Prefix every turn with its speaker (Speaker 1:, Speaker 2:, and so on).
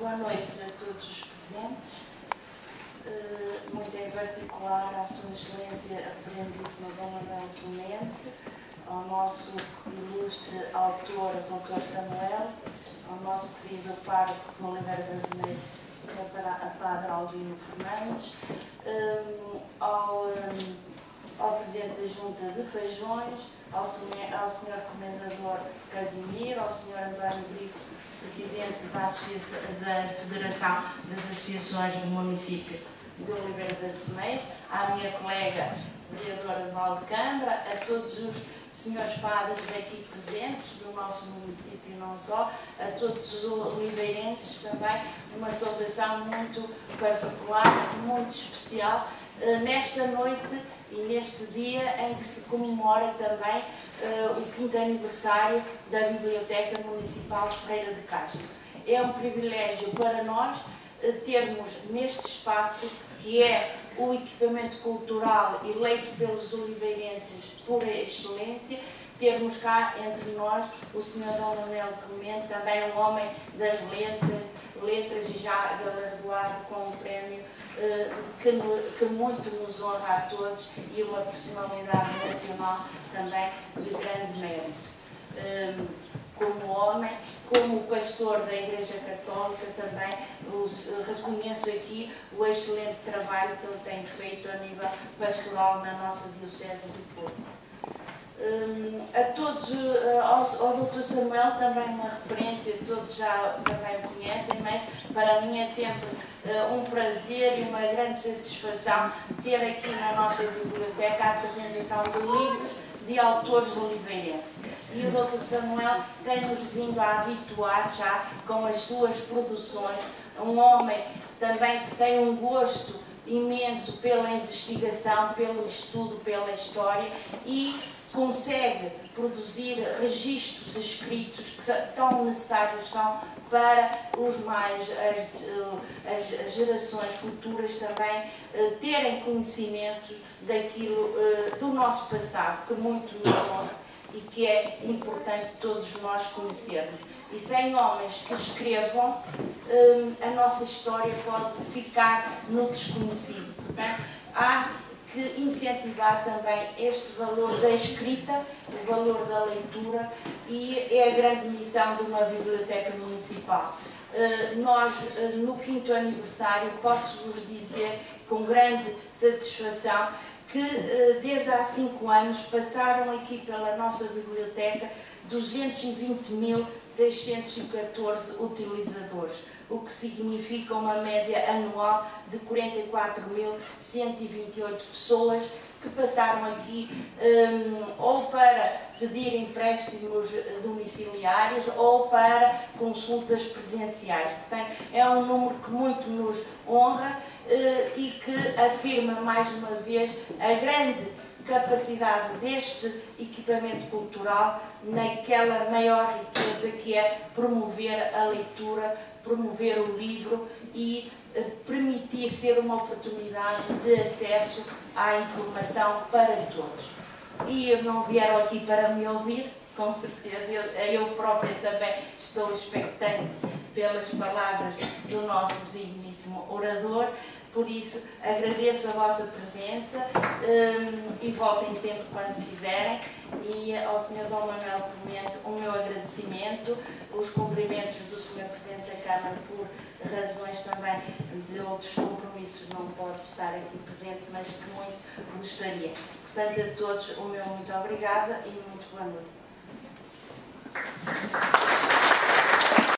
Speaker 1: Boa noite a todos os presentes, muito em particular à Sua Excelência a Reverendíssima Dom Manuel Clemente, ao nosso ilustre autor, Dr. Samuel, ao nosso querido Padre de Oliveira das Meias, Sr. Padre Albino Fernandes, ao Presidente da Junta de Feijões, ao Sr. Comendador Casimiro, ao Sr. António Brito, Presidente da Federação das Associações do Município de Oliveira das Meias, à minha colega vereadora de Valdecambra, a todos os senhores padres aqui presentes do nosso município e não só, a todos os oliveirenses também, uma saudação muito particular, muito especial, nesta noite e neste dia em que se comemora também o 5º aniversário da Biblioteca Municipal de Ferreira de Castro. É um privilégio para nós termos neste espaço, que é o equipamento cultural eleito pelos oliveirenses por excelência, termos cá entre nós o Sr. Dom Manuel Clemente, também um homem das letras e já galardoado com um prémio que muito nos honra a todos e uma personalidade nacional também de grande mérito. Como homem, como pastor da Igreja Católica, também reconheço aqui o excelente trabalho que ele tem feito a nível pastoral na nossa Diocese de Porto. A todos, ao Dr. Samuel também uma referência, todos já também o conhecem, mas para mim é sempre um prazer e uma grande satisfação ter aqui na nossa biblioteca a apresentação de livros de autores oliveirenses. E o Dr. Samuel tem-nos vindo a habituar já com as suas produções, um homem também que tem um gosto imenso pela investigação, pelo estudo, pela história e consegue produzir registros escritos que tão necessários são para as gerações futuras também terem conhecimentos daquilo do nosso passado, que muito nos honra e que é importante todos nós conhecermos. E sem homens que escrevam, a nossa história pode ficar no desconhecido. Portanto, há que incentivar também este valor da escrita, o valor da leitura, e é a grande missão de uma biblioteca municipal. Nós, no 5º aniversário, posso-vos dizer com grande satisfação que desde há 5 anos passaram aqui pela nossa biblioteca 220.614 utilizadores, o que significa uma média anual de 44.128 pessoas que passaram aqui ou para pedir empréstimos domiciliários ou para consultas presenciais. Portanto, é um número que muito nos honra e que afirma mais uma vez a grande capacidade deste equipamento cultural naquela maior riqueza que é promover a leitura, promover o livro e permitir ser uma oportunidade de acesso à informação para todos. E não vieram aqui para me ouvir, com certeza, eu própria também estou expectante pelas palavras do nosso digníssimo orador. Por isso, agradeço a vossa presença e voltem sempre quando quiserem. E ao Sr. Dom Manuel Clemente, o meu agradecimento, os cumprimentos do Sr. Presidente da Câmara por razões também de outros compromissos, não pode estar aqui presente, mas que muito gostaria. Portanto, a todos o meu muito obrigada e muito boa noite.